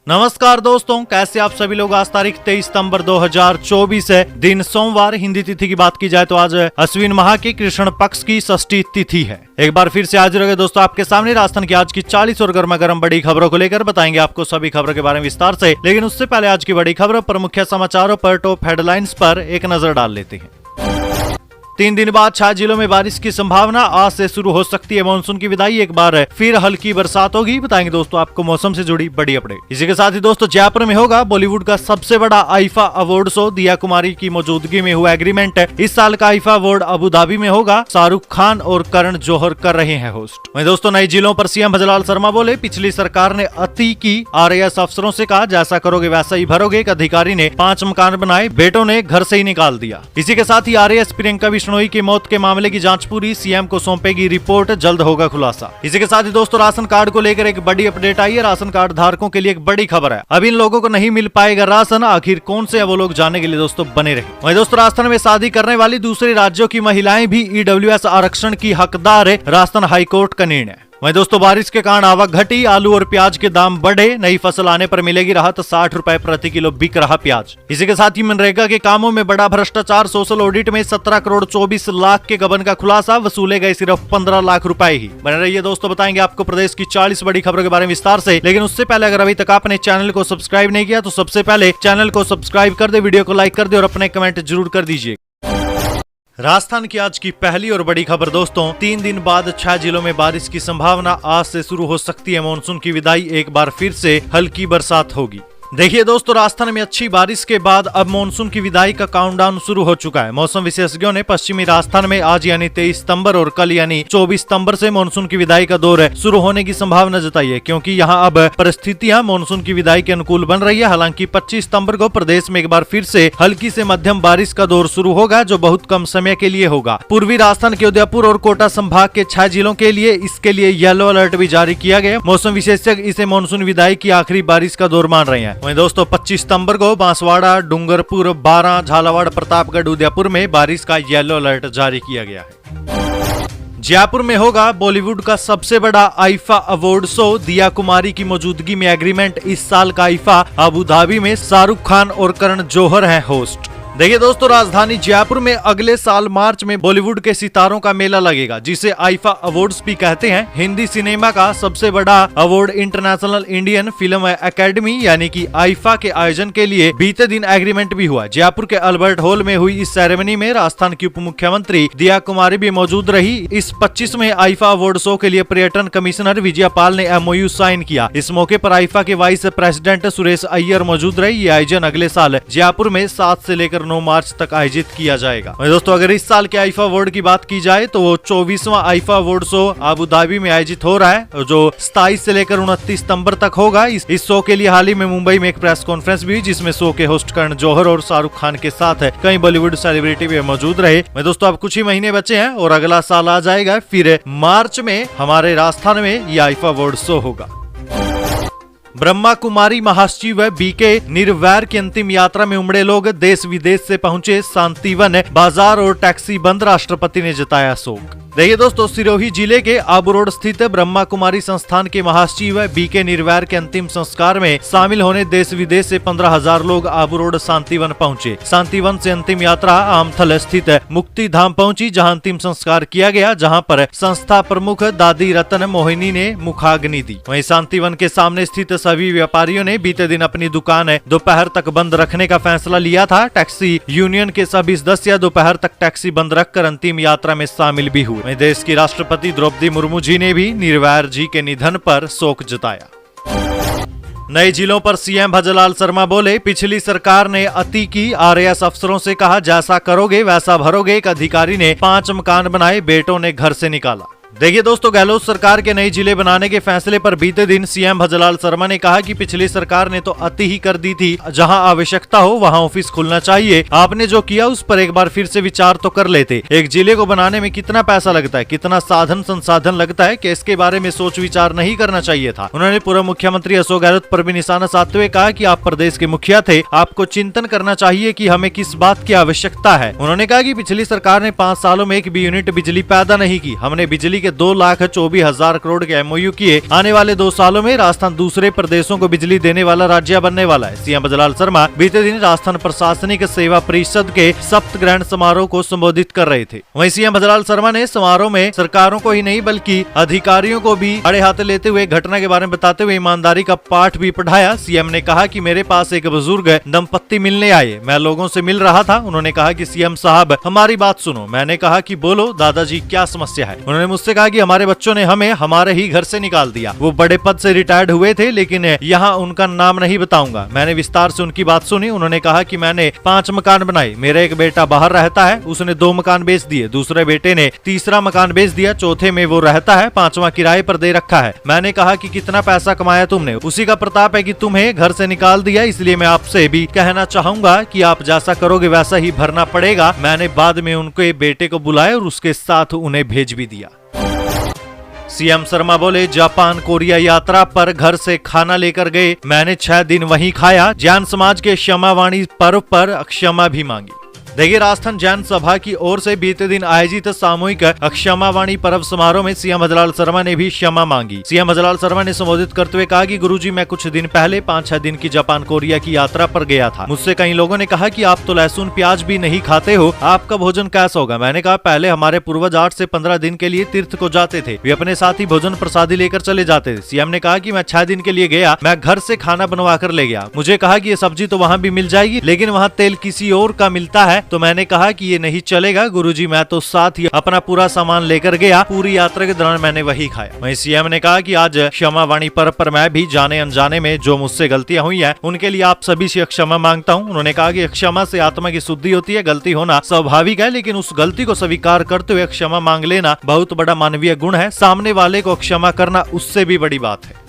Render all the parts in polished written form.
नमस्कार दोस्तों, कैसे आप सभी लोग। आज तारीख 23 सितंबर 2024 है, दिन सोमवार। हिंदी तिथि की बात की जाए तो आज अश्विन माह की कृष्ण पक्ष की षष्ठी तिथि है। एक बार फिर से हाजिर हो गए दोस्तों आपके सामने राजस्थान की आज की 40 और गर्मा गर्म बड़ी खबरों को लेकर बताएंगे आपको सभी खबरों के बारे में विस्तार से। लेकिन उससे पहले आज की बड़ी खबरों पर, मुख्य समाचारों पर, टॉप हेडलाइंस पर एक नजर डाल लेते हैं। 3 दिन बाद 6 जिलों में बारिश की संभावना। आज से शुरू हो सकती है मानसून की विदाई। एक बार फिर हल्की बरसात होगी। बताएंगे दोस्तों आपको मौसम से जुड़ी बड़ी अपडेट। इसी के साथ ही दोस्तों जयपुर में होगा बॉलीवुड का सबसे बड़ा आईफा अवार्ड शो। दिया कुमारी की मौजूदगी में हुआ एग्रीमेंट। इस साल का आईफा अवार्ड अबू धाबी में होगा। शाहरुख खान और करण जौहर कर रहे हैं होस्ट। वहीं दोस्तों नए जिलों पर सीएम भजलाल शर्मा बोले, पिछली सरकार ने अति की। आरएएस अफसरों से कहा, जैसा करोगे वैसा ही भरोगे। एक अधिकारी ने 5 मकान बनाए, बेटों ने घर से ही निकाल दिया। इसी के साथ ही आरएएस प्रियंका बिश्नोई की मौत के मामले की जांच पूरी। सीएम को सौंपेगी रिपोर्ट, जल्द होगा खुलासा। इसी के साथ ही दोस्तों राशन कार्ड को लेकर एक बड़ी अपडेट आई है। राशन कार्ड धारकों के लिए एक बड़ी खबर है। अब इन लोगों को नहीं मिल पाएगा राशन। आखिर कौन से है वो लोग, जानने के लिए दोस्तों बने रहे। वहीं दोस्तों राजस्थान में शादी करने वाली दूसरे राज्यों की महिलाएं भी ईडब्ल्यूएस आरक्षण की हकदार है। राजस्थान हाईकोर्ट का निर्णय। वहीं दोस्तों बारिश के कारण आवक घटी। आलू और प्याज के दाम बढ़े। नई फसल आने पर मिलेगी राहत। 60 रुपए प्रति किलो बिक रहा प्याज। इसी के साथ ही मनरेगा के कामों में बड़ा भ्रष्टाचार। सोशल ऑडिट में 17 करोड़ 24 लाख के गबन का खुलासा। वसूले गए सिर्फ 15 लाख रुपए ही। बने रहिए दोस्तों, बताएंगे आपको प्रदेश की 40 बड़ी खबरों के बारे में विस्तार से। लेकिन उससे पहले अगर अभी तक आपने चैनल को सब्सक्राइब नहीं किया तो सबसे पहले चैनल को सब्सक्राइब कर दे, वीडियो को लाइक कर दे और अपने कमेंट जरूर कर दीजिए। राजस्थान की आज की पहली और बड़ी खबर दोस्तों, 3 दिन बाद 6 जिलों में बारिश की संभावना। आज से शुरू हो सकती है मानसून की विदाई। एक बार फिर से हल्की बरसात होगी। देखिए दोस्तों राजस्थान में अच्छी बारिश के बाद अब मानसून की विदाई का काउंटडाउन शुरू हो चुका है। मौसम विशेषज्ञों ने पश्चिमी राजस्थान में आज यानी 23 सितंबर और कल यानी 24 सितंबर से मानसून की विदाई का दौर शुरू होने की संभावना जताई है, क्योंकि यहां अब परिस्थितियां मानसून की विदाई के अनुकूल बन रही है। हालांकि 25 सितंबर को प्रदेश में एक बार फिर से हल्की से मध्यम बारिश का दौर शुरू होगा, जो बहुत कम समय के लिए होगा। पूर्वी राजस्थान के उदयपुर और कोटा संभाग के 6 जिलों के लिए इसके लिए येलो अलर्ट भी जारी किया गया। मौसम विशेषज्ञ इसे मानसून विदाई की आखिरी बारिश का दौर मान रहे हैं। वहीं दोस्तों 25 सितंबर को बांसवाड़ा, डूंगरपुर, बारां, झालावाड़, प्रतापगढ़, उदयपुर में बारिश का येलो अलर्ट जारी किया गया है। जयपुर में होगा बॉलीवुड का सबसे बड़ा आईफा अवार्ड शो। दिया कुमारी की मौजूदगी में एग्रीमेंट। इस साल का आईफा अबू धाबी में शाहरुख खान और करण जौहर हैं होस्ट। देखिए दोस्तों राजधानी जयपुर में अगले साल मार्च में बॉलीवुड के सितारों का मेला लगेगा, जिसे आईफा अवार्ड्स भी कहते हैं। हिंदी सिनेमा का सबसे बड़ा award international Indian film academy यानी कि आईफा के आयोजन के लिए बीते दिन एग्रीमेंट भी हुआ। जयपुर के अल्बर्ट हॉल में हुई इस सेरेमनी में राजस्थान की उप मुख्यमंत्री दिया कुमारी भी मौजूद रही। इस 25वें आईफा अवार्ड शो के लिए पर्यटन कमिश्नर विजय पाल ने MOU साइन किया। इस मौके पर आईफा के वाइस प्रेसिडेंट सुरेश अय्यर मौजूद रहे। ये आयोजन अगले साल जयपुर में 7 से लेकर 9 मार्च तक आयोजित किया जाएगा। दोस्तों अगर इस साल के आईफा अवार्ड की बात की जाए तो वो 24वां IIFA award show Abu Dhabi में आयोजित हो रहा है, जो 27 से लेकर 29 सितंबर तक होगा। इस शो के लिए हाल ही में मुंबई में एक प्रेस कॉन्फ्रेंस भी हुई, जिसमें शो के होस्ट करण जौहर और शाहरुख खान के साथ कई बॉलीवुड सेलिब्रिटी भी मौजूद रहे। दोस्तों अब कुछ ही महीने बचे हैं और अगला साल आ जाएगा। फिर मार्च में हमारे राजस्थान में ये आईफा अवार्ड शो होगा। ब्रह्मा कुमारी महासचिव बीके निर्वैर की अंतिम यात्रा में उमड़े लोग। देश विदेश से पहुंचे शांतिवन। बाजार और टैक्सी बंद। राष्ट्रपति ने जताया शोक। देखिए दोस्तों सिरोही जिले के आबू रोड स्थित ब्रह्मा कुमारी संस्थान के महासचिव बीके निर्वैर के अंतिम संस्कार में शामिल होने देश विदेश से 15,000 लोग आबू रोड शांतिवन पहुंचे। शांतिवन से अंतिम यात्रा आमथल स्थित मुक्ति धाम पहुंची, जहां अंतिम संस्कार किया गया, जहां पर संस्था प्रमुख दादी रतन मोहिनी ने मुखाग्नि दी। वहीं शांतिवन के सामने स्थित सभी व्यापारियों ने बीते दिन अपनी दुकान दोपहर तक बंद रखने का फैसला लिया था। टैक्सी यूनियन के सभी सदस्य दोपहर तक टैक्सी बंद रखकर अंतिम यात्रा में शामिल भी हुए। देश की राष्ट्रपति द्रौपदी मुर्मू जी ने भी निर्वैर जी के निधन पर शोक जताया। नए जिलों पर सीएम भजलाल शर्मा बोले, पिछली सरकार ने अति की। आरएएस अफसरों से कहा, जैसा करोगे वैसा भरोगे। एक अधिकारी ने 5 मकान बनाए, बेटों ने घर से निकाला। देखिए दोस्तों गहलोत सरकार के नए जिले बनाने के फैसले पर बीते दिन सीएम भजलाल शर्मा ने कहा कि पिछली सरकार ने तो अति ही कर दी थी। जहां आवश्यकता हो वहां ऑफिस खुलना चाहिए। आपने जो किया उस पर एक बार फिर से विचार तो कर लेते। एक जिले को बनाने में कितना पैसा लगता है, कितना साधन संसाधन लगता है, कि इसके बारे में सोच विचार नहीं करना चाहिए था। उन्होंने पूर्व मुख्यमंत्री अशोक गहलोत पर भी निशाना साधते हुए कहा कि आप प्रदेश के मुखिया थे, आपको चिंतन करना चाहिए कि हमें किस बात की आवश्यकता है। उन्होंने कहा कि पिछली सरकार ने 5 सालों में एक भी यूनिट बिजली पैदा नहीं की। हमने बिजली के के 2,24,000 करोड़ के MOU किए। आने वाले 2 सालों में राजस्थान दूसरे प्रदेशों को बिजली देने वाला राज्य बनने वाला है। सीएम भजलाल शर्मा बीते दिन राजस्थान प्रशासनिक सेवा परिषद के सप्तग्रहण समारोह को संबोधित कर रहे थे। वहीं सीएम भजलाल शर्मा ने समारोह में सरकारों को ही नहीं बल्कि अधिकारियों को भी बड़े हाथ लेते हुए घटना के बारे में बताते हुए ईमानदारी का पाठ भी पढ़ाया। सीएम ने कहा कि मेरे पास एक बुजुर्ग दंपत्ति मिलने आए, मैं लोगों से मिल रहा था। उन्होंने कहा कि सीएम साहब हमारी बात सुनो। मैंने कहा कि बोलो दादाजी क्या समस्या है। उन्होंने मुझसे कहा कि हमारे बच्चों ने हमें हमारे ही घर से निकाल दिया। वो बड़े पद से रिटायर्ड हुए थे, लेकिन यहाँ उनका नाम नहीं बताऊंगा। मैंने विस्तार से उनकी बात सुनी। उन्होंने कहा कि मैंने 5 मकान बनाए। मेरा एक बेटा बाहर रहता है, उसने 2 मकान बेच दिए। दूसरे बेटे ने तीसरा मकान बेच दिया। चौथे में वो रहता है, 5वां किराए पर दे रखा है। मैंने कहा कि कितना पैसा कमाया तुमने? उसी का प्रताप है कि तुम्हें घर से निकाल दिया। इसलिए मैं आपसे भी कहना चाहूंगा कि आप जैसा करोगे वैसा ही भरना पड़ेगा। मैंने बाद में उनके बेटे को बुलाया और उसके साथ उन्हें भेज भी दिया। सीएम शर्मा बोले, जापान कोरिया यात्रा पर घर से खाना लेकर गए, मैंने 6 दिन वहीं खाया। जैन समाज के क्षमावाणी पर्व पर क्षमा भी मांगी। देखिए, राजस्थान जैन सभा की ओर से बीते दिन आयोजित सामूहिक क्षमावाणी पर्व समारोह में सीएम भजलाल शर्मा ने भी क्षमा मांगी। सीएम भजलाल शर्मा ने संबोधित करते हुए कहा कि गुरुजी, मैं कुछ दिन पहले 5-6 दिन की जापान कोरिया की यात्रा पर गया था। मुझसे कई लोगों ने कहा कि आप तो लहसुन प्याज भी नहीं खाते हो, आपका भोजन कैसा होगा? मैंने कहा, पहले हमारे पूर्वज 8 से 15 दिन के लिए तीर्थ को जाते थे, वे अपने साथ ही भोजन प्रसादी लेकर चले जाते थे। सीएम ने कहा कि मैं 6 दिन के लिए गया, मैं घर से खाना बनवा कर ले गया। मुझे कहा कि ये सब्जी तो वहाँ भी मिल जाएगी, लेकिन वहाँ तेल किसी और का मिलता है। तो मैंने कहा कि ये नहीं चलेगा गुरुजी, मैं तो साथ ही अपना पूरा सामान लेकर गया। पूरी यात्रा के दौरान मैंने वही खाया। वहीं सीएम ने कहा कि आज क्षमावाणी पर्व पर मैं भी जाने अनजाने में जो मुझसे गलतियां हुई हैं, उनके लिए आप सभी से क्षमा मांगता हूं। उन्होंने कहा कि क्षमा से आत्मा की शुद्धि होती है। गलती होना स्वाभाविक है, लेकिन उस गलती को स्वीकार करते हुए क्षमा मांग लेना बहुत बड़ा मानवीय गुण है। सामने वाले को क्षमा करना उससे भी बड़ी बात है।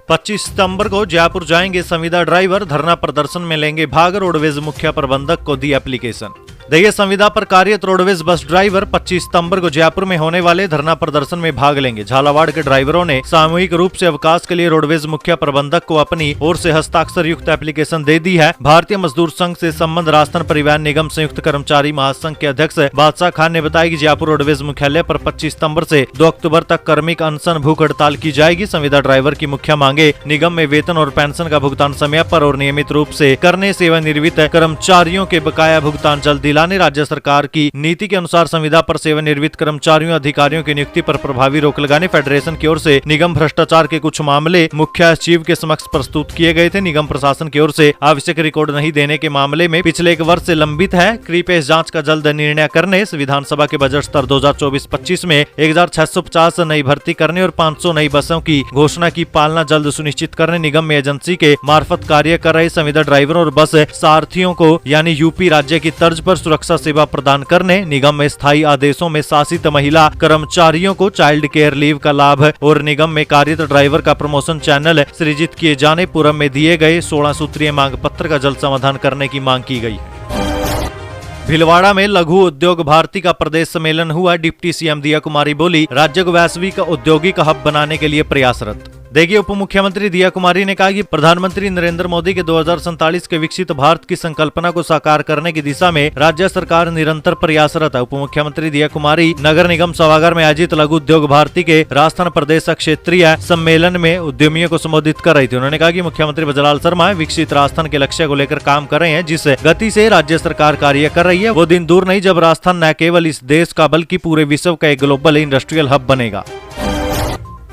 25 सितंबर को जयपुर जाएंगे संविदा ड्राइवर, धरना प्रदर्शन में लेंगे भाग। रोडवेज मुख्य प्रबंधक को दी एप्लीकेशन। देखिए, संविदा पर कार्यरत रोडवेज बस ड्राइवर 25 सितंबर को जयपुर में होने वाले धरना प्रदर्शन में भाग लेंगे। झालावाड़ के ड्राइवरों ने सामूहिक रूप से अवकाश के लिए रोडवेज मुख्य प्रबंधक को अपनी ओर से हस्ताक्षर युक्त एप्लीकेशन दे दी है। भारतीय मजदूर संघ से संबंध राजस्थान परिवहन निगम संयुक्त कर्मचारी महासंघ के अध्यक्ष बादशाह खान ने बताया कि जयपुर रोडवेज मुख्यालय पर 25 सितंबर से 2 अक्टूबर तक कार्मिक अनशन भूख हड़ताल की जाएगी। संविदा ड्राइवर की मुख्य मांगे निगम में वेतन और पेंशन का भुगतान समय पर और नियमित रूप से करने, सेवानिवृत्त कर्मचारियों के बकाया भुगतान जल्द राज्य सरकार की नीति के अनुसार संविदा पर सेवानिवृत्त कर्मचारियों अधिकारियों की नियुक्ति पर प्रभावी रोक लगाने, फेडरेशन की ओर से निगम भ्रष्टाचार के कुछ मामले मुख्य सचिव के समक्ष प्रस्तुत किए गए थे। निगम प्रशासन की ओर से आवश्यक रिकॉर्ड नहीं देने के मामले में पिछले 1 वर्ष से लंबित है। क्रीपेश जांच का जल्द निर्णय करने, विधानसभा के बजट स्तर 2024-25 में 1650 नई भर्ती करने और 500 नई बसों की घोषणा की पालना जल्द सुनिश्चित करने, निगम में एजेंसी के मार्फत कार्य कर रहे संविदा ड्राइवरों और बस सारथियों को यानी यूपी राज्य की तर्ज पर सुरक्षा सेवा प्रदान करने, निगम में स्थायी आदेशों में शासित महिला कर्मचारियों को चाइल्ड केयर लीव का लाभ और निगम में कार्यरत ड्राइवर का प्रमोशन चैनल सृजित किए जाने, पूर्व में दिए गए 16 सूत्रीय मांग पत्र का जल्द समाधान करने की मांग की गई है। भीलवाड़ा में लघु उद्योग भारती का प्रदेश सम्मेलन हुआ। डिप्टी सीएम दिया कुमारी बोली, राज्य को वैश्विक औद्योगिक हब बनाने के लिए प्रयासरत। देखिए, उप मुख्यमंत्री दिया कुमारी ने कहा कि प्रधानमंत्री नरेंद्र मोदी के 2047 के विकसित भारत की संकल्पना को साकार करने की दिशा में राज्य सरकार निरंतर प्रयासरत है। उप मुख्यमंत्री दिया कुमारी नगर निगम सभागार में आयोजित लघु उद्योग भारती के राजस्थान प्रदेश क्षेत्रीय सम्मेलन में उद्यमियों को संबोधित कर रही थी। उन्होंने कहा कि मुख्यमंत्री भजलाल शर्मा विकसित राजस्थान के लक्ष्य को लेकर काम कर रहे हैं। जिस गति से राज्य सरकार कार्य कर रही है, वो दिन दूर नहीं जब राजस्थान न केवल इस देश का बल्कि पूरे विश्व का एक ग्लोबल इंडस्ट्रियल हब बनेगा।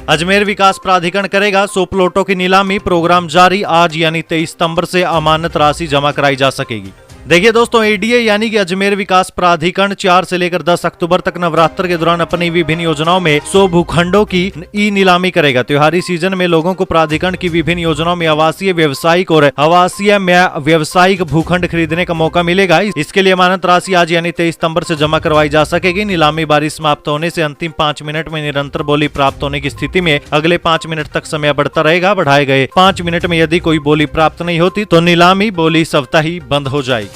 अजमेर विकास प्राधिकरण करेगा 100 प्लॉटों की नीलामी, प्रोग्राम जारी। आज यानी 23 सितंबर से अमानत राशि जमा कराई जा सकेगी। देखिए दोस्तों, एडीए यानी कि अजमेर विकास प्राधिकरण 4 से लेकर 10 अक्टूबर तक नवरात्र के दौरान अपनी विभिन्न योजनाओं में 100 भूखंडों की ई नीलामी करेगा। त्योहारी सीजन में लोगों को प्राधिकरण की विभिन्न योजनाओं में आवासीय, व्यावसायिक और आवासीय व्यावसायिक भूखंड खरीदने का मौका मिलेगा। इसके लिए अमानत राशि आज यानी 23 सितंबर से जमा करवाई जा सकेगी। नीलामी बारी समाप्त होने से अंतिम 5 मिनट में निरंतर बोली प्राप्त होने की स्थिति में अगले 5 मिनट तक समय बढ़ता रहेगा। बढ़ाए गए 5 मिनट में यदि कोई बोली प्राप्त नहीं होती तो नीलामी बोली स्वतः ही बंद हो जाएगी।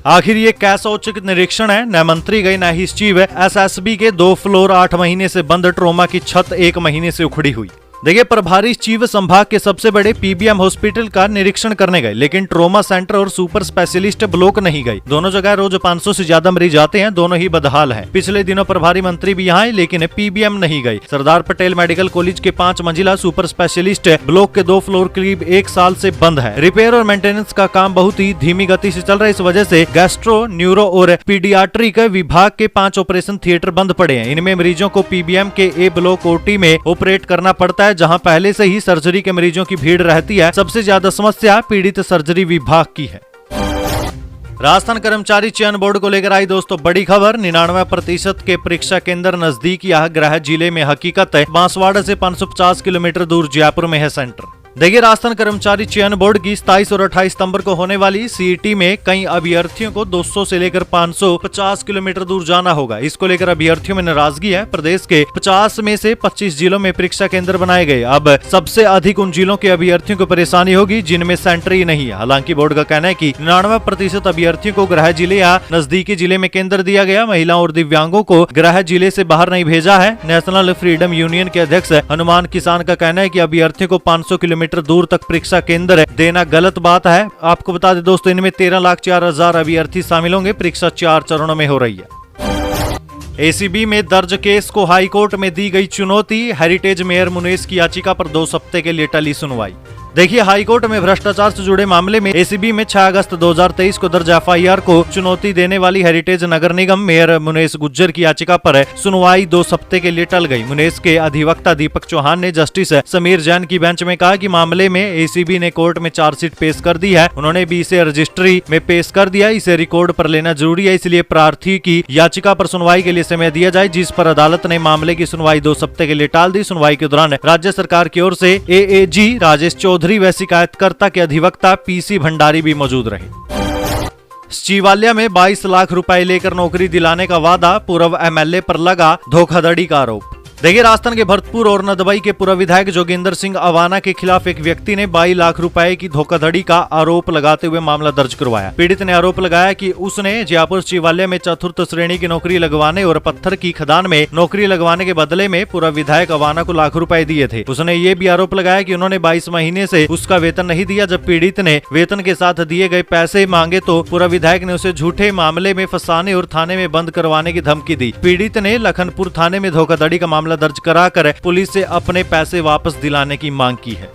आखिर ये कैसा औचक निरीक्षण है? न मंत्री गए न ही सचिव। एसएसबी के 2 फ्लोर 8 महीने से बंद, ट्रोमा की छत 1 महीने से उखड़ी हुई। देखिए, प्रभारी चीफ संभाग के सबसे बड़े पीबीएम हॉस्पिटल का निरीक्षण करने गए, लेकिन ट्रोमा सेंटर और सुपर स्पेशलिस्ट ब्लॉक नहीं गए। दोनों जगह रोज 500 से ज्यादा मरीज आते हैं, दोनों ही बदहाल हैं। पिछले दिनों प्रभारी मंत्री भी यहाँ आए, लेकिन पीबीएम नहीं गए। सरदार पटेल मेडिकल कॉलेज के 5 मंजिला सुपर स्पेशलिस्ट ब्लॉक के 2 फ्लोर करीब 1 साल से बंद है। रिपेयर और मेंटेनेंस का काम बहुत ही धीमी गति से चल रहा है। इस वजह से गैस्ट्रो, न्यूरो और पीडियाट्रिक विभाग के 5 ऑपरेशन थिएटर बंद पड़े हैं। इनमें मरीजों को पीबीएम के ए ब्लॉक ओटी में ऑपरेट करना पड़ता है, जहां पहले से ही सर्जरी के मरीजों की भीड़ रहती है। सबसे ज्यादा समस्या पीड़ित सर्जरी विभाग की है। राजस्थान कर्मचारी चयन बोर्ड को लेकर आई दोस्तों बड़ी खबर। 99% के परीक्षा केंद्र नजदीक या गृह जिले में हकीकत है। बांसवाड़ा से 550 किलोमीटर दूर जयपुर में है सेंटर। देखिए, राजस्थान कर्मचारी चयन बोर्ड की 27 और 28 सितंबर को होने वाली सीईटी में कई अभ्यर्थियों को 200 से लेकर 550 किलोमीटर दूर जाना होगा। इसको लेकर अभ्यर्थियों में नाराजगी है। प्रदेश के 50 में से 25 जिलों में परीक्षा केंद्र बनाए गए। अब सबसे अधिक उन जिलों के अभ्यर्थियों को परेशानी होगी जिनमें सेंटर ही नहीं है। हालांकि बोर्ड का कहना है कि 99% अभ्यर्थियों को गृह जिले या नजदीकी जिले में केंद्र दिया गया। महिलाओं और दिव्यांगों को गृह जिले से बाहर नहीं भेजा है। नेशनल फ्रीडम यूनियन के अध्यक्ष हनुमान किसान का कहना है कि अभ्यर्थियों को 500 किलोमीटर दूर तक परीक्षा केंद्र देना गलत बात है। आपको बता दें दोस्तों, इनमें 13,04,000 अभ्यर्थी शामिल होंगे। परीक्षा 4 चरणों में हो रही है। एसीबी में दर्ज केस को हाईकोर्ट में दी गई चुनौती। हेरिटेज मेयर मुनेश की याचिका पर 2 हफ्ते के लिए टली सुनवाई। देखिए, हाईकोर्ट में भ्रष्टाचार से जुड़े मामले में एसीबी में 6 अगस्त 2023 को दर्ज एफआईआर को चुनौती देने वाली हेरिटेज नगर निगम मेयर मुनेश गुज्जर की याचिका पर सुनवाई 2 हफ्ते के लिए टल गई। मुनेश के अधिवक्ता दीपक चौहान ने जस्टिस समीर जैन की बेंच में कहा कि मामले में एसीबी ने कोर्ट में चार्जशीट पेश कर दी है। उन्होंने भी इसे रजिस्ट्री में पेश कर दिया। इसे रिकॉर्ड पर लेना जरूरी है, इसलिए प्रार्थी की याचिका पर सुनवाई के लिए समय दिया जाए, जिस पर अदालत ने मामले की सुनवाई 2 हफ्ते के लिए टाल दी। सुनवाई के दौरान राज्य सरकार की ओर से एएजी राजेश चौधरी व शिकायतकर्ता के अधिवक्ता पीसी भंडारी भी मौजूद रहे। सचिवालय में 22 लाख रुपए लेकर नौकरी दिलाने का वादा। पूर्व एमएलए पर लगा धोखाधड़ी का आरोप। देखिए, राजस्थान के भरतपुर और नदबई के पूर्व विधायक जोगिंदर सिंह अवाना के खिलाफ एक व्यक्ति ने 22 लाख रुपए की धोखाधड़ी का आरोप लगाते हुए मामला दर्ज करवाया। पीड़ित ने आरोप लगाया कि उसने जयपुर सचिवालय में 4th श्रेणी की नौकरी लगवाने और पत्थर की खदान में नौकरी लगवाने के बदले में पूर्व विधायक अवाना को लाख रुपए दिए थे। उसने ये भी आरोप लगाया कि उन्होंने 22 महीने से उसका वेतन नहीं दिया। जब पीड़ित ने वेतन के साथ दिए गए पैसे मांगे तो पूर्व विधायक ने उसे झूठे मामले में फंसाने और थाने में बंद करवाने की धमकी दी। पीड़ित ने लखनपुर थाने में धोखाधड़ी का मामला दर्ज कराकर पुलिस से अपने पैसे वापस दिलाने की मांग की है।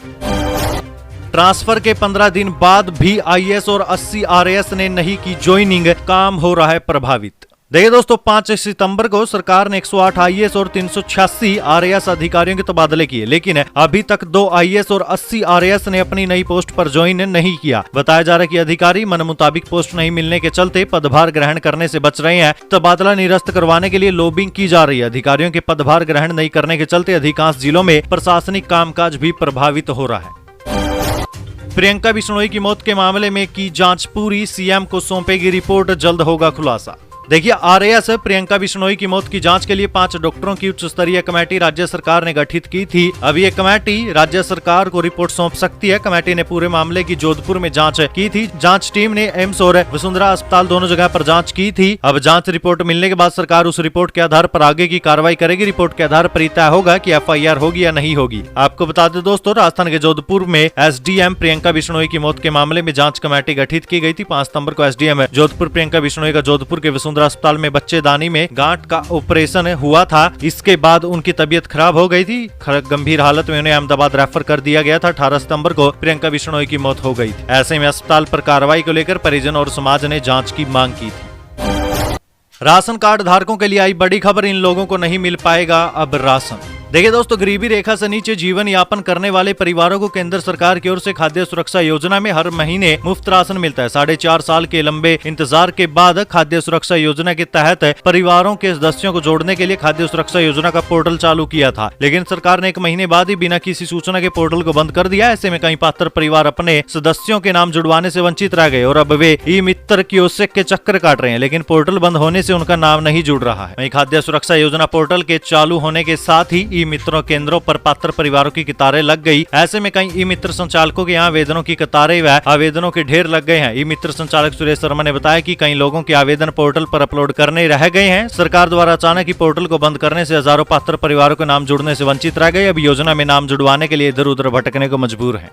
ट्रांसफर के 15 दिन बाद भी आईएएस और 80 आरएएस ने नहीं की ज्वाइनिंग। काम हो रहा है प्रभावित। देखिए दोस्तों, 5 सितंबर को सरकार ने 108 आईएएस और 386 आरएएस अधिकारियों के तबादले किए, लेकिन अभी तक 2 आईएएस और 80 आरएएस ने अपनी नई पोस्ट पर ज्वाइन नहीं किया। बताया जा रहा है कि अधिकारी मन मुताबिक पोस्ट नहीं मिलने के चलते पदभार ग्रहण करने से बच रहे हैं। तबादला निरस्त करवाने के लिए लॉबिंग की जा रही है। अधिकारियों के पदभार ग्रहण नहीं करने के चलते अधिकांश जिलों में प्रशासनिक कामकाज भी प्रभावित हो रहा है। प्रियंका बिश्नोई की मौत के मामले में की जांच पूरी। सीएम को सौंपेगी रिपोर्ट, जल्द होगा खुलासा। देखिए, आरएएस प्रियंका बिश्नोई की मौत की जांच के लिए 5 डॉक्टरों की उच्च स्तरीय कमेटी राज्य सरकार ने गठित की थी। अब ये कमेटी राज्य सरकार को रिपोर्ट सौंप सकती है। कमेटी ने पूरे मामले की जोधपुर में जांच की थी। जांच टीम ने एम्स और वसुंधरा अस्पताल दोनों जगह पर जांच की थी। अब जांच रिपोर्ट मिलने के बाद सरकार उस रिपोर्ट के आधार पर आगे की कार्रवाई करेगी। रिपोर्ट के आधार पर तय होगा कि एफआईआर होगी या नहीं होगी। आपको बता दें दोस्तों, राजस्थान के जोधपुर में एसडीएम प्रियंका बिश्नोई की मौत के मामले में जांच कमेटी गठित की गई थी। 5 सितंबर को एसडीएम जोधपुर प्रियंका बिश्नोई का जोधपुर के वसुंधरा अस्पताल में बच्चेदानी में गांठ का ऑपरेशन हुआ था। इसके बाद उनकी तबीयत खराब हो गई थी। गंभीर हालत में उन्हें अहमदाबाद रेफर कर दिया गया था। 18 सितंबर को प्रियंका बिश्नोई की मौत हो गई थी। ऐसे में अस्पताल पर कार्रवाई को लेकर परिजन और समाज ने जांच की मांग की थी। राशन कार्ड धारकों के लिए आई बड़ी खबर। इन लोगों को नहीं मिल पाएगा अब राशन। देखिए दोस्तों, गरीबी रेखा से नीचे जीवन यापन करने वाले परिवारों को केंद्र सरकार की ओर से खाद्य सुरक्षा योजना में हर महीने मुफ्त राशन मिलता है। 4.5 साल के लंबे इंतजार के बाद खाद्य सुरक्षा योजना के तहत परिवारों के सदस्यों को जोड़ने के लिए खाद्य सुरक्षा योजना का पोर्टल चालू किया था, लेकिन सरकार ने 1 महीने बाद ही बिना किसी सूचना के पोर्टल को बंद कर दिया। ऐसे में कई पात्र परिवार अपने सदस्यों के नाम जुड़वाने से वंचित रह गए और अब वे ई मित्र कियोस्क के चक्कर काट रहे हैं। लेकिन पोर्टल बंद होने से उनका नाम नहीं जुड़ रहा है। वहीं खाद्य सुरक्षा योजना पोर्टल के चालू होने के साथ ही ई मित्रों केंद्रों पर पात्र परिवारों की कतारें लग गई। ऐसे में कई ई मित्र संचालकों के यहाँ आवेदनों की कतारें व आवेदनों के ढेर लग गए हैं। ई मित्र संचालक सुरेश शर्मा ने बताया कि कई लोगों के आवेदन पोर्टल पर अपलोड करने रह गए हैं। सरकार द्वारा अचानक ही पोर्टल को बंद करने से हजारों पात्र परिवारों के नाम जुड़ने से वंचित रह गए। अब योजना में नाम जुड़वाने के लिए इधर उधर भटकने को मजबूर हैं।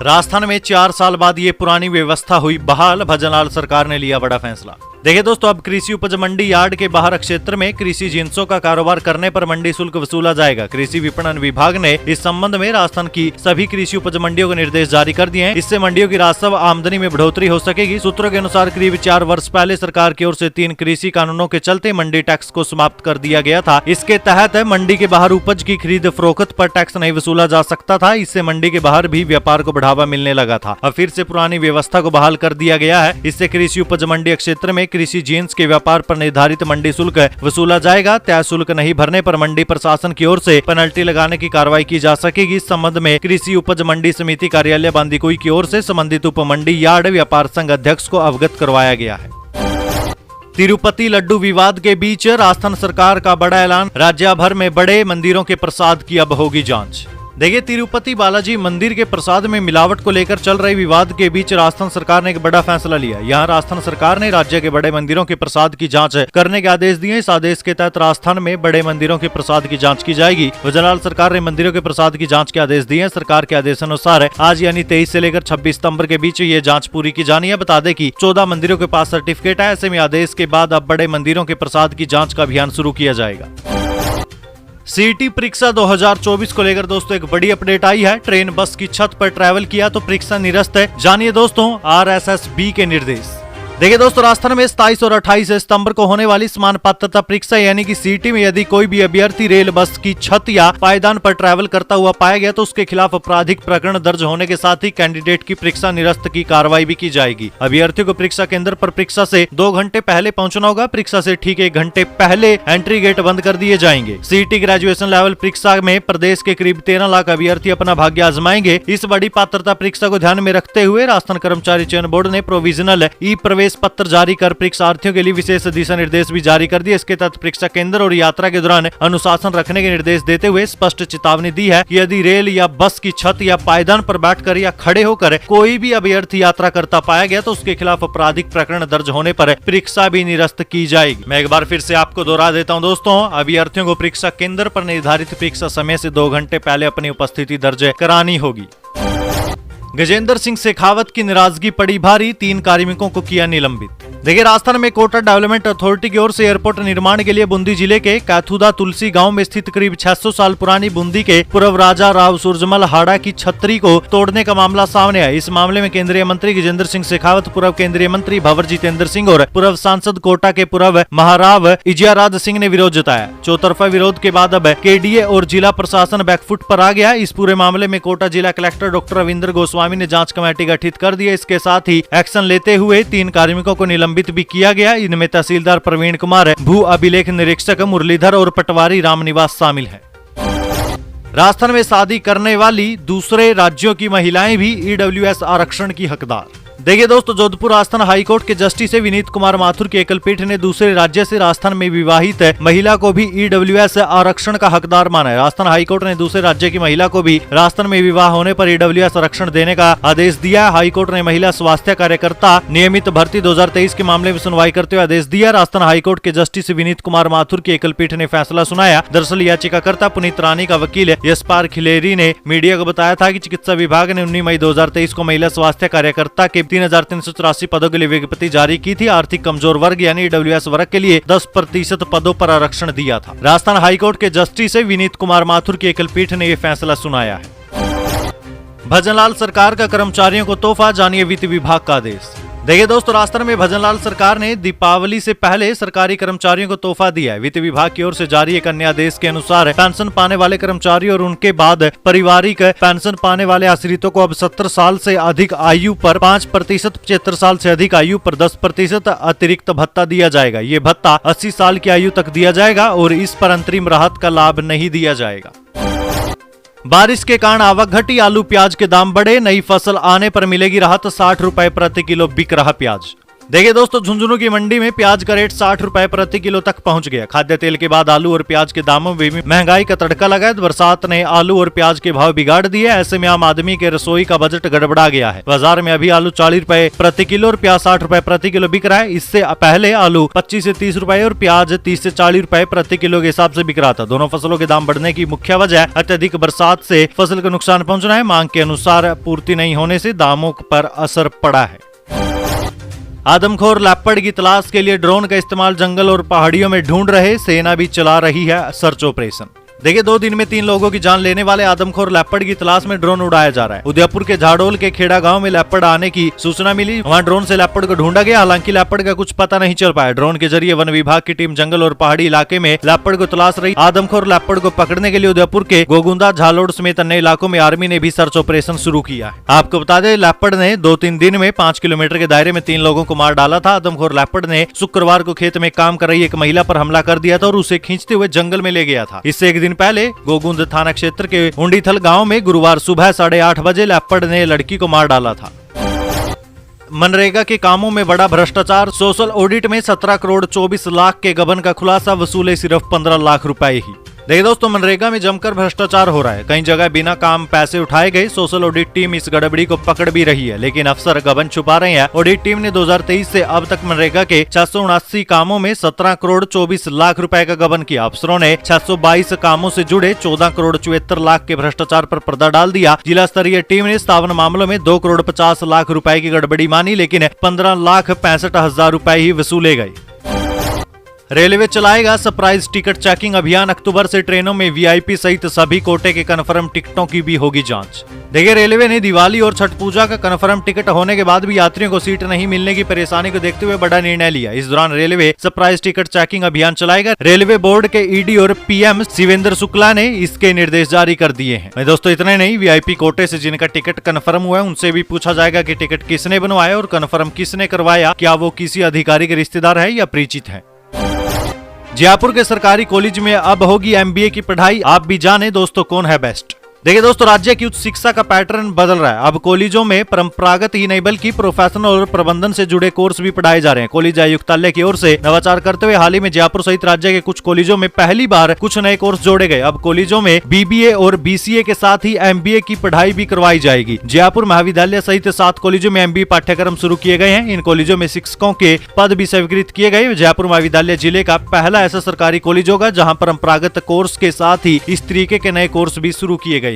राजस्थान में 4 साल बाद ये पुरानी व्यवस्था हुई बहाल। भजनलाल सरकार ने लिया बड़ा फैसला। देखिए दोस्तों, अब कृषि उपज मंडी यार्ड के बाहर क्षेत्र में कृषि जिंसों का कारोबार करने पर मंडी शुल्क वसूला जाएगा। कृषि विपणन विभाग ने इस संबंध में राजस्थान की सभी कृषि उपज मंडियों को निर्देश जारी कर दिए हैं। इससे मंडियों की राजस्व आमदनी में बढ़ोतरी हो सकेगी। सूत्रों के अनुसार करीब 4 वर्ष पहले सरकार की ओर से 3 कृषि कानूनों के चलते मंडी टैक्स को समाप्त कर दिया गया था। इसके तहत मंडी के बाहर उपज की खरीद फरोख्त पर टैक्स नहीं वसूला जा सकता था। इससे मंडी के बाहर भी व्यापार को बढ़ावा मिलने लगा था। अब फिर से पुरानी व्यवस्था को बहाल कर दिया गया है। इससे कृषि उपज मंडी क्षेत्र में कृषि जींस के व्यापार पर निर्धारित मंडी शुल्क वसूला जाएगा। तय शुल्क नहीं भरने पर मंडी प्रशासन की ओर से पेनल्टी लगाने की कार्रवाई की जा सकेगी। इस संबंध में कृषि उपज मंडी समिति कार्यालय बांदीकुई की ओर से संबंधित उप मंडी यार्ड व्यापार संघ अध्यक्ष को अवगत करवाया गया है। तिरुपति लड्डू विवाद के बीच राजस्थान सरकार का बड़ा ऐलान। राज्य भर में बड़े मंदिरों के प्रसाद की अब होगी जांच। देखिए, तिरुपति बालाजी मंदिर के प्रसाद में मिलावट को लेकर चल रहे विवाद के बीच राजस्थान सरकार ने एक बड़ा फैसला लिया। यहाँ राजस्थान सरकार ने राज्य के बड़े मंदिरों के प्रसाद की जांच करने के आदेश दिए। इस आदेश के तहत राजस्थान में बड़े मंदिरों के प्रसाद की जांच की जाएगी। भजनलाल सरकार ने मंदिरों के प्रसाद की जांच के आदेश दिए। सरकार के आदेशानुसार आज यानी 23 से लेकर 26 सितंबर के बीच ये जांच पूरी की जानी है। बता दें कि 14 मंदिरों के पास सर्टिफिकेट है। ऐसे में आदेश के बाद अब बड़े मंदिरों के प्रसाद की जाँच का अभियान शुरू किया जाएगा। सीईटी परीक्षा 2024 को लेकर दोस्तों एक बड़ी अपडेट आई है। ट्रेन बस की छत पर ट्रैवल किया तो परीक्षा निरस्त है। जानिए दोस्तों RSSB के निर्देश। देखिए दोस्तों, राजस्थान में 27 और 28 सितंबर को होने वाली समान पात्रता परीक्षा यानी कि सीईटी में यदि कोई भी अभ्यर्थी रेल बस की छत या पायदान पर ट्रैवल करता हुआ पाया गया तो उसके खिलाफ आपराधिक प्रकरण दर्ज होने के साथ ही कैंडिडेट की परीक्षा निरस्त की कार्रवाई भी की जाएगी। अभ्यर्थियों को परीक्षा केंद्र पर परीक्षा से 2 घंटे पहले पहुंचना होगा। परीक्षा से ठीक 1 घंटे पहले एंट्री गेट बंद कर दिए जाएंगे। सीईटी ग्रेजुएशन लेवल परीक्षा में प्रदेश के करीब 13 लाख अभ्यर्थी अपना भाग्य आजमाएंगे। इस बड़ी पात्रता परीक्षा को ध्यान में रखते हुए राजस्थान कर्मचारी चयन बोर्ड ने प्रोविजनल ई प्रवेश पत्र जारी कर परीक्षार्थियों के लिए विशेष दिशा निर्देश भी जारी कर दिए। इसके तहत परीक्षा केंद्र और यात्रा के दौरान अनुशासन रखने के निर्देश देते हुए स्पष्ट चेतावनी दी है कि यदि रेल या बस की छत या पायदान पर बैठकर या खड़े होकर कोई भी अभ्यर्थी यात्रा करता पाया गया तो उसके खिलाफ आपराधिक प्रकरण दर्ज होने पर परीक्षा भी निरस्त की जाएगी। मैं एक बार फिर से आपको दोहरा देता हूं दोस्तों, अभ्यर्थियों को परीक्षा केंद्र पर निर्धारित परीक्षा समय से 2 घंटे पहले अपनी उपस्थिति दर्ज करानी होगी। गजेंद्र सिंह शेखावत की नाराजगी पड़ी भारी। 3 कार्मिकों को किया निलंबित। देखिए, राजस्थान में कोटा डेवलपमेंट अथॉरिटी की ओर से एयरपोर्ट निर्माण के लिए बूंदी जिले के कैथुदा तुलसी गांव में स्थित करीब 600 साल पुरानी बूंदी के पूर्व राजा राव सूरजमल हाड़ा की छतरी को तोड़ने का मामला सामने आया। इस मामले में केंद्रीय मंत्री गजेंद्र सिंह शेखावत, पूर्व केंद्रीय मंत्री भंवर जितेंद्र सिंह और पूर्व सांसद कोटा के पूर्व महाराव इजियाराज सिंह ने विरोध जताया। चौतरफा विरोध के बाद अब केडीए और जिला प्रशासन बैकफुट पर आ गया। इस पूरे मामले में कोटा जिला कलेक्टर डॉक्टर रविंद्र गोस्वामी ने जांच कमेटी गठित कर दी है। इसके साथ ही एक्शन लेते हुए 3 कार्मिकों को निलंबित भी किया गया। इनमें तहसीलदार प्रवीण कुमार, भू अभिलेख निरीक्षक मुरलीधर और पटवारी रामनिवास शामिल हैं। राजस्थान में शादी करने वाली दूसरे राज्यों की महिलाएं भी EWS आरक्षण की हकदार। देखिए दोस्तों, जोधपुर राजस्थान हाईकोर्ट के जस्टिस विनीत कुमार माथुर की एकल पीठ ने दूसरे राज्य से राजस्थान में विवाहित महिला को भी EWS आरक्षण का हकदार माना है। राजस्थान हाईकोर्ट ने दूसरे राज्य की महिला को भी राजस्थान में विवाह होने पर EWS आरक्षण देने का आदेश दिया है। हाईकोर्ट ने महिला स्वास्थ्य कार्यकर्ता नियमित भर्ती 2023 के मामले में सुनवाई करते हुए आदेश दिया। राजस्थान हाईकोर्ट के जस्टिस विनीत कुमार माथुर की एकल पीठ ने फैसला सुनाया। दरअसल याचिकाकर्ता पुनीत रानी का वकील यशपाल खिलेरी ने मीडिया को बताया था कि चिकित्सा विभाग ने 19 मई 2023 को महिला स्वास्थ्य कार्यकर्ता के 3,384 पदों के लिए विज्ञप्ति जारी की थी। आर्थिक कमजोर वर्ग यानी EWS वर्ग के लिए 10% पदों पर आरक्षण दिया था। राजस्थान हाईकोर्ट के जस्टिस विनीत कुमार माथुर की एकल पीठ ने यह फैसला सुनाया है। भजनलाल सरकार का कर्मचारियों को तोहफा, जानिए वित्त विभाग का आदेश। देखिए दोस्तों, राजस्थान में भजनलाल सरकार ने दीपावली से पहले सरकारी कर्मचारियों को तोहफा दिया है। वित्त विभाग की ओर से जारी एक अन्य आदेश के अनुसार पेंशन पाने वाले कर्मचारियों और उनके बाद पारिवारिक पेंशन पाने वाले आश्रितों को अब 70 साल से अधिक आयु पर 5%, 75 साल से अधिक आयु पर 10% अतिरिक्त भत्ता दिया जाएगा। ये भत्ता 80 साल की आयु तक दिया जाएगा और इस पर अंतरिम राहत का लाभ नहीं दिया जाएगा। बारिश के कारण आवक घटी, आलू प्याज के दाम बढ़े, नई फसल आने पर मिलेगी राहत, 60 रुपए प्रति किलो बिक रहा प्याज। देखिए दोस्तों, झुंझुनू की मंडी में प्याज का रेट 60 रुपए प्रति किलो तक पहुंच गया। खाद्य तेल के बाद आलू और प्याज के दामों में भी महंगाई का तड़का लगा है। बरसात ने आलू और प्याज के भाव बिगाड़ दिए। ऐसे में आम आदमी के रसोई का बजट गड़बड़ा गया है। बाजार में अभी आलू 40 रुपए प्रति किलो और प्याज 60 रुपए प्रति किलो बिक रहा है। इससे पहले आलू 25 से 30 रुपए और प्याज 30 से 40 रुपए प्रति किलो के हिसाब से बिक रहा था। दोनों फसलों के दाम बढ़ने की मुख्य वजह अत्यधिक बरसात से फसल को नुकसान पहुंचना है। मांग के अनुसार पूर्ति नहीं होने से दामों पर असर पड़ा है। आदमखोर लेपर्ड की तलाश के लिए ड्रोन का इस्तेमाल जंगल और पहाड़ियों में ढूंढ रहे सेना भी चला रही है सर्च ऑपरेशन। देखिए, 2 दिन में 3 लोगों की जान लेने वाले आदमखोर लेपर्ड की तलाश में ड्रोन उड़ाया जा रहा है। उदयपुर के झाड़ोल के खेड़ा गांव में लेपर्ड आने की सूचना मिली। वहां ड्रोन से लेपर्ड को ढूंढा गया। हालांकि लेपर्ड का कुछ पता नहीं चल पाया। ड्रोन के जरिए वन विभाग की टीम जंगल और पहाड़ी इलाके में लेपर्ड को तलाश रही। आदमखोर लेपर्ड को पकड़ने के लिए उदयपुर के गोगुंदा, झालोड़ समेत अन्य इलाकों में आर्मी ने भी सर्च ऑपरेशन शुरू किया है। आपको बता दें, लेपर्ड ने 2-3 दिन में 5 किलोमीटर के दायरे में 3 लोगों को मार डाला था। आदमखोर लेपर्ड ने शुक्रवार को खेत में काम कर रही एक महिला पर हमला कर दिया था और उसे खींचते हुए जंगल में ले गया था। इससे एक दिन पहले गोगुंद थाना क्षेत्र के उंडीथल गांव में गुरुवार सुबह 8:30 बजे लेपर्ड ने लड़की को मार डाला था। मनरेगा के कामों में बड़ा भ्रष्टाचार। सोशल ऑडिट में 17 करोड़ 24 लाख के गबन का खुलासा। वसूले सिर्फ 15 लाख रुपए ही। देखिए दोस्तों, मनरेगा में जमकर भ्रष्टाचार हो रहा है। कई जगह बिना काम पैसे उठाए गए। सोशल ऑडिट टीम इस गड़बड़ी को पकड़ भी रही है, लेकिन अफसर गबन छुपा रहे हैं। ऑडिट टीम ने 2023 से अब तक मनरेगा के 679 कामों में 17 करोड़ 24 लाख रुपए का गबन किया। अफसरों ने 622 कामों से जुड़े 14 करोड़ 74 लाख के भ्रष्टाचार पर पर्दा डाल दिया। जिला स्तरीय टीम ने 57 मामलों में 2 करोड़ 50 लाख रुपए की गड़बड़ी मानी, लेकिन 15 लाख 65 हजार रुपए ही वसूले गए। रेलवे चलाएगा सरप्राइज टिकट चेकिंग अभियान। अक्टूबर से ट्रेनों में वीआईपी सहित सभी कोटे के कन्फर्म टिकटों की भी होगी जांच। देखिए, रेलवे ने दिवाली और छठ पूजा का कन्फर्म टिकट होने के बाद भी यात्रियों को सीट नहीं मिलने की परेशानी को देखते हुए बड़ा निर्णय लिया। इस दौरान रेलवे सरप्राइज टिकट चेकिंग अभियान चलाएगा। रेलवे बोर्ड के ईडी और पीएम शिवेंद्र शुक्ला ने इसके निर्देश जारी कर दिए हैं। दोस्तों, इतने नहीं, वीआईपी कोटे से जिनका टिकट कन्फर्म हुआ है उनसे भी पूछा जाएगा कि टिकट किसने बनवाया और कन्फर्म किसने करवाया, क्या वो किसी अधिकारी के रिश्तेदार है या परिचित है। जयपुर के सरकारी कॉलेज में अब होगी एमबीए की पढ़ाई। आप भी जाने दोस्तों कौन है बेस्ट। देखिए दोस्तों, राज्य की उच्च शिक्षा का पैटर्न बदल रहा है। अब कॉलेजों में परंपरागत ही नहीं बल्कि प्रोफेशनल और प्रबंधन से जुड़े कोर्स भी पढ़ाए जा रहे हैं। कॉलेज आयुक्तालय की ओर से नवाचार करते हुए हाल ही में जयपुर सहित राज्य के कुछ कॉलेजों में पहली बार कुछ नए कोर्स जोड़े गए। अब कॉलेजों में बीबीए और बीसीए के साथ ही एमबीए की पढ़ाई भी करवाई जाएगी। जयपुर महाविद्यालय सहित 7 कॉलेजों में एमबीए पाठ्यक्रम शुरू किए गए हैं। इन कॉलेजों में शिक्षकों के पद भी स्वीकृत किए गए। जयपुर महाविद्यालय जिले का पहला ऐसा सरकारी कॉलेज होगा जहाँ परंपरागत कोर्स के साथ ही इस तरीके के नए कोर्स भी शुरू किए गए हैं।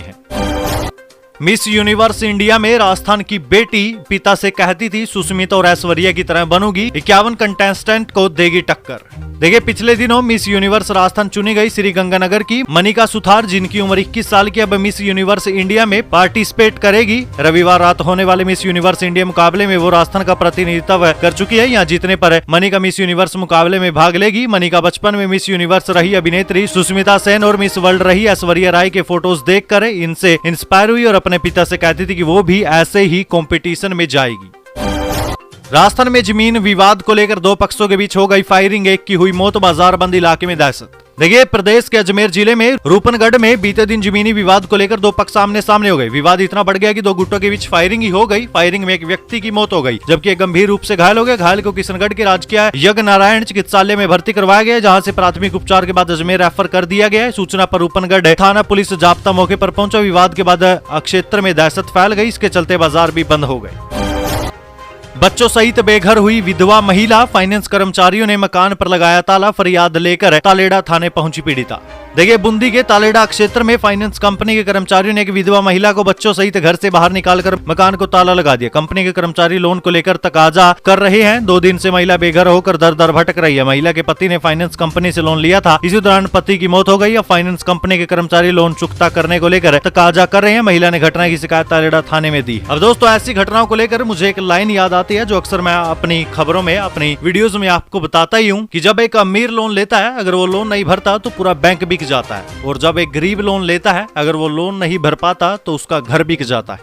मिस यूनिवर्स इंडिया में राजस्थान की बेटी पिता से कहती थी सुष्मिता और ऐश्वर्या की तरह बनूंगी। 51 कंटेस्टेंट को देगी टक्कर। देखिए, पिछले दिनों मिस यूनिवर्स राजस्थान चुनी गई श्री गंगानगर की मनिका सुथार, जिनकी उम्र 21 साल की, अब मिस यूनिवर्स इंडिया में पार्टिसिपेट करेगी। रविवार रात होने वाले मिस यूनिवर्स इंडिया मुकाबले में वो राजस्थान का प्रतिनिधित्व कर चुकी है। यहाँ जीतने पर मनिका मिस यूनिवर्स मुकाबले में भाग लेगी। मनिका बचपन में मिस यूनिवर्स रही अभिनेत्री सुष्मिता सेन और मिस वर्ल्ड रही ऐश्वर्या राय के फोटोज देखकर इनसे इंस्पायर हुई और अपने पिता से कहती थी कि वो भी ऐसे ही कंपटीशन में जाएगी। राजस्थान में जमीन विवाद को लेकर 2 पक्षों के बीच हो गई फायरिंग। एक की हुई मौत। बाजारबंद इलाके में दहशत। देखिए, प्रदेश के अजमेर जिले में रूपनगढ़ में बीते दिन जमीनी विवाद को लेकर 2 पक्ष आमने सामने हो गए। विवाद इतना बढ़ गया कि 2 गुटों के बीच फायरिंग ही हो गई। फायरिंग में एक व्यक्ति की मौत हो गई जबकि एक गंभीर रूप से घायल हो गया। घायल को किशनगढ़ के राजकीय यज्ञ नारायण चिकित्सालय में भर्ती करवाया गया, जहां से प्राथमिक उपचार के बाद अजमेर रेफर कर दिया गया है। सूचना पर रूपनगढ़ थाना पुलिस जाब्ता मौके पर पहुंचा। विवाद के बाद क्षेत्र में दहशत फैल गई। इसके चलते बाजार भी बंद हो गए। बच्चों सहित बेघर हुई विधवा महिला। फाइनेंस कर्मचारियों ने मकान पर लगाया ताला। फरियाद लेकर तालेड़ा थाने पहुंची पीड़िता। देखिए, बूंदी के तालेड़ा क्षेत्र में फाइनेंस कंपनी के कर्मचारियों ने एक विधवा महिला को बच्चों सहित घर से बाहर निकालकर मकान को ताला लगा दिया। कंपनी के कर्मचारी लोन को लेकर तकाजा कर रहे हैं। 2 दिन से महिला बेघर होकर दर दर भटक रही है। महिला के पति ने फाइनेंस कंपनी से लोन लिया था। इसी दौरान पति की मौत हो गई। अब फाइनेंस कंपनी के कर्मचारी लोन चुकता करने को लेकर तकाजा कर रहे हैं। महिला ने घटना की शिकायत तालेड़ा थाने में दी। अब दोस्तों, ऐसी घटनाओं को लेकर मुझे एक लाइन याद आती है जो अक्सर मैं अपनी खबरों में, अपनी वीडियोस में आपको बताता ही हूँ कि जब एक अमीर लोन लेता है, अगर वो लोन नहीं भरता तो पूरा बैंक बिक जाता है, और जब एक गरीब लोन लेता है, अगर वो लोन नहीं भर पाता तो उसका घर बिक जाता है।